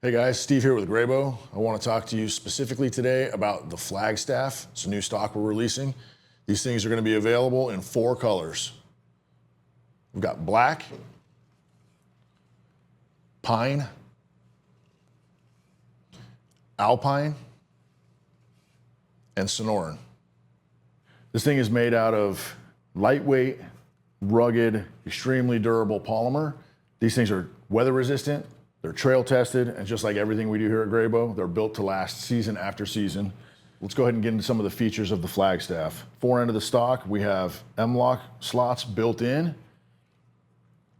Hey guys, Steve here with Grayboe. I want to talk to you specifically today about the Flagstaff. It's a new stock we're releasing. These things are going to be available in 4 colors. We've got black, pine, alpine, and Sonoran. This thing is made out of lightweight, rugged, extremely durable polymer. These things are weather resistant. They're trail tested, and just like everything we do here at Grayboe, they're built to last season after season. Let's go ahead and get into some of the features of the Flagstaff. Fore end of the stock, we have M-LOK slots built in.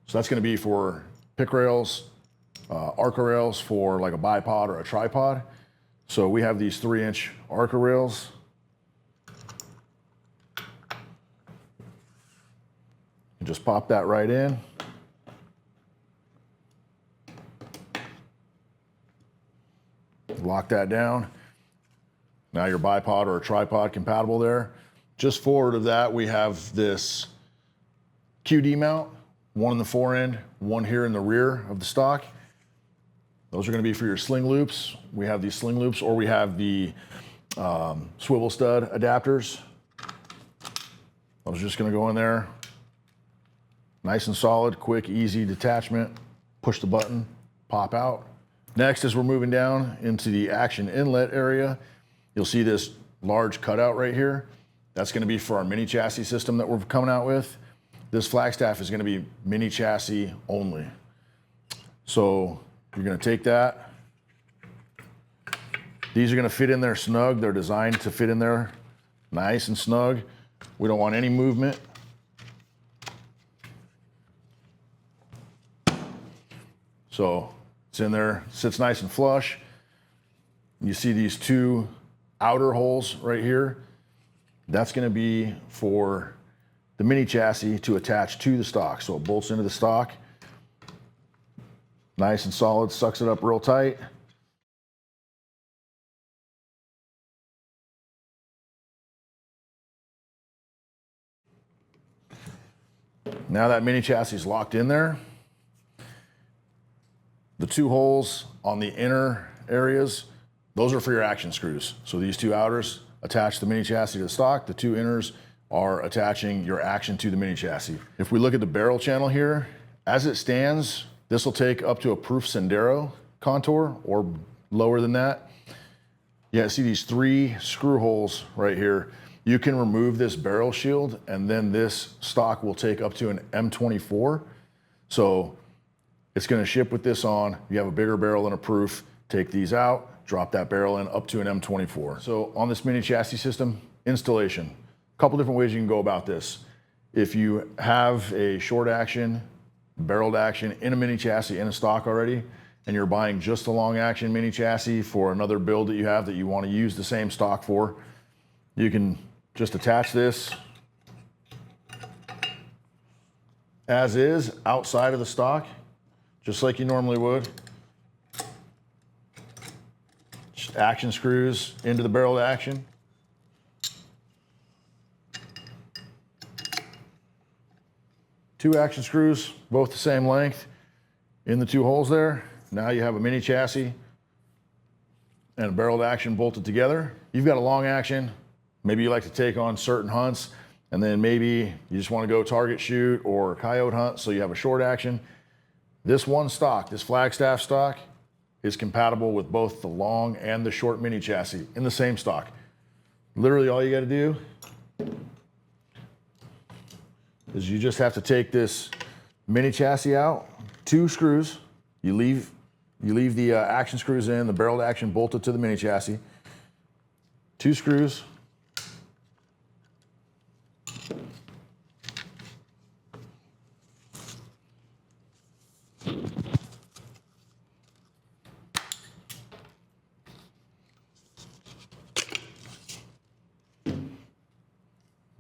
So that's going to be for pick rails, arca rails for like a bipod or a tripod. So we have these 3-inch arca rails. You just pop that right in. Lock that down. Now your bipod or a tripod compatible there. Just forward of that, we have this QD mount, one in the fore end, one here in the rear of the stock. Those are going to be for your sling loops. We have these sling loops, or we have the swivel stud adapters. Those are just going to go in there. Nice and solid, quick, easy detachment. Push the button, pop out. Next, as we're moving down into the action inlet area, you'll see this large cutout right here. That's going to be for our mini chassis system that we're coming out with. This Flagstaff is going to be mini chassis only. So you're going to take that. These are going to fit in there snug. They're designed to fit in there nice and snug. We don't want any movement. So it's in there, sits nice and flush. You see these 2 outer holes right here. That's going to be for the mini chassis to attach to the stock. So it bolts into the stock. Nice and solid, sucks it up real tight. Now that mini chassis is locked in there. The 2 holes on the inner areas, those are for your action screws. So these 2 outers attach the mini chassis to the stock. The 2 inners are attaching your action to the mini chassis. If we look at the barrel channel here, as it stands, this will take up to a proof Sendero contour or lower than that. Yeah, see these 3 screw holes right here. You can remove this barrel shield, and then this stock will take up to an M24. So it's going to ship with this on. You have a bigger barrel and a proof. Take these out, drop that barrel in up to an M24. So on this mini chassis system, installation. A couple different ways you can go about this. If you have a short action, barreled action in a mini chassis in a stock already, and you're buying just a long action mini chassis for another build that you have that you want to use the same stock for, you can just attach this as is outside of the stock, just like you normally would. Just action screws into the barreled action. Two action screws, both the same length, in the 2 holes there. Now you have a mini chassis and a barreled action bolted together. You've got a long action. Maybe you like to take on certain hunts, and then maybe you just want to go target shoot or coyote hunt, so you have a short action. This one stock, this Flagstaff stock, is compatible with both the long and the short mini chassis in the same stock. Literally all you got to do is you just have to take this mini chassis out, 2 screws. You leave the action screws in, the barreled action bolted to the mini chassis. 2 screws.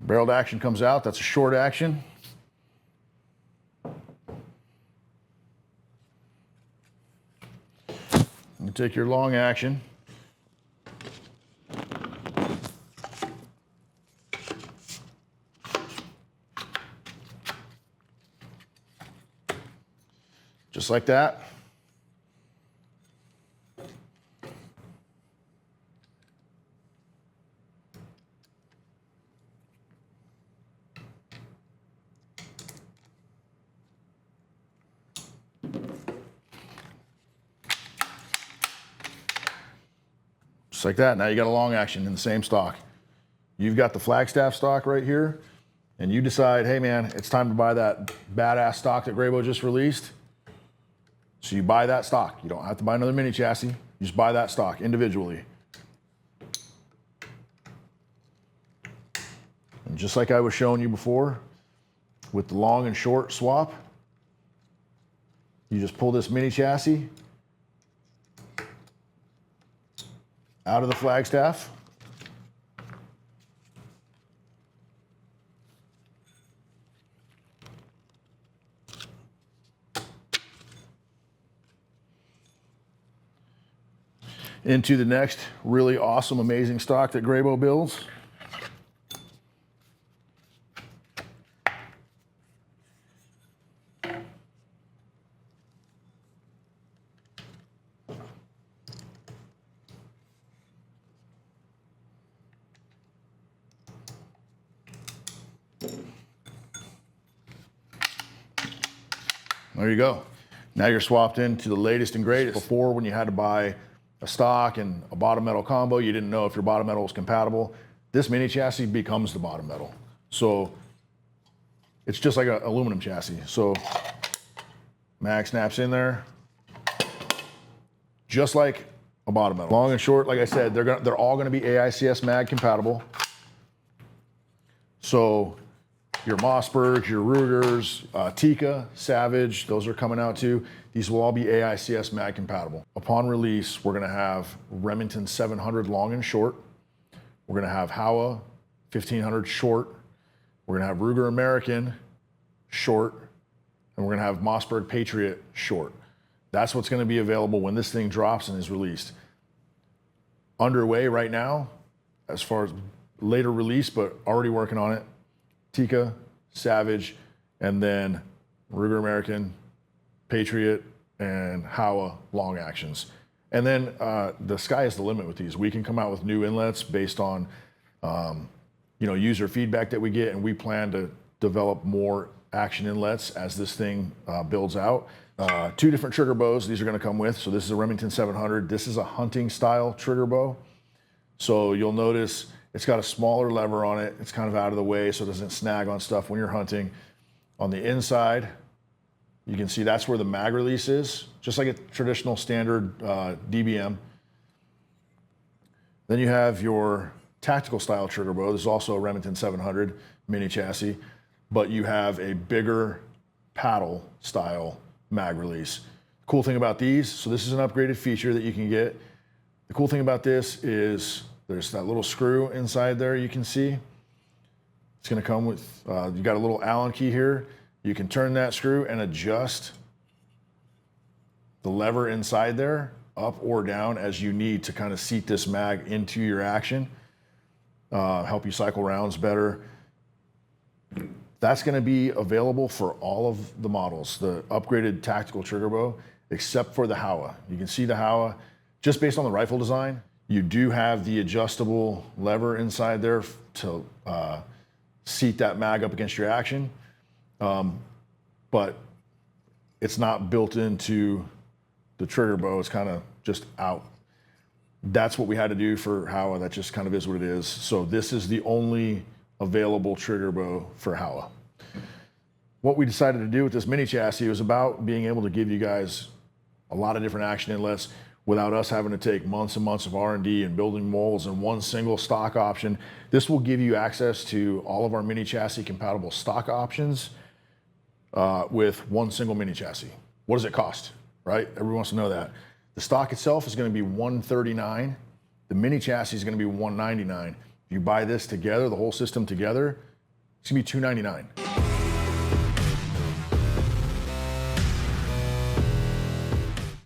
Barreled action comes out, that's a short action. You take your long action. Just like that. Just like that. Now you got a long action in the same stock. You've got the Flagstaff stock right here, and you decide, hey man, it's time to buy that badass stock that Grayboe just released. So you buy that stock. You don't have to buy another mini chassis. You just buy that stock individually. And just like I was showing you before, with the long and short swap, you just pull this mini chassis out of the Flagstaff. Into the next really awesome, amazing stock that Grayboe builds. There you go. Now you're swapped into the latest and greatest. Before, when you had to buy a stock and a bottom metal combo, you didn't know if your bottom metal was compatible. This mini chassis becomes the bottom metal. So it's just like an aluminum chassis. So mag snaps in there, just like a bottom metal. Long and short, like I said, they're all gonna be AICS Mag compatible. So your Mossbergs, your Rugers, Tikka, Savage, those are coming out too. These will all be AICS Mag compatible. Upon release, we're gonna have Remington 700 long and short. We're gonna have Howa 1500 short. We're gonna have Ruger American short. And we're gonna have Mossberg Patriot short. That's what's gonna be available when this thing drops and is released. Underway right now, as far as later release, but already working on it. Tikka, Savage, and then Ruger American, Patriot, and Howa long actions. And then the sky is the limit with these. We can come out with new inlets based on user feedback that we get, and we plan to develop more action inlets as this thing builds out. Two different trigger bows these are gonna come with. So this is a Remington 700. This is a hunting style trigger bow. So you'll notice it's got a smaller lever on it. It's kind of out of the way so it doesn't snag on stuff when you're hunting. On the inside, you can see that's where the mag release is, just like a traditional standard DBM. Then you have your tactical style trigger bow. This is also a Remington 700 mini chassis, but you have a bigger paddle style mag release. Cool thing about these, so this is an upgraded feature that you can get. The cool thing about this is there's that little screw inside there you can see. It's gonna come with, you got a little Allen key here. You can turn that screw and adjust the lever inside there up or down as you need to kind of seat this mag into your action, help you cycle rounds better. That's gonna be available for all of the models, the upgraded tactical trigger bow, except for the Howa. You can see the Howa, just based on the rifle design, you do have the adjustable lever inside there to seat that mag up against your action, but it's not built into the trigger bow. It's kind of just out. That's what we had to do for Howa. That just kind of is what it is. So this is the only available trigger bow for Howa. What we decided to do with this mini chassis was about being able to give you guys a lot of different action inlets without us having to take months and months of R&D and building molds and one single stock option. This will give you access to all of our mini chassis compatible stock options with one single mini chassis. What does it cost, right? Everyone wants to know that. The stock itself is gonna be $139. The mini chassis is gonna be $199. If you buy this together, the whole system together, it's gonna be $299.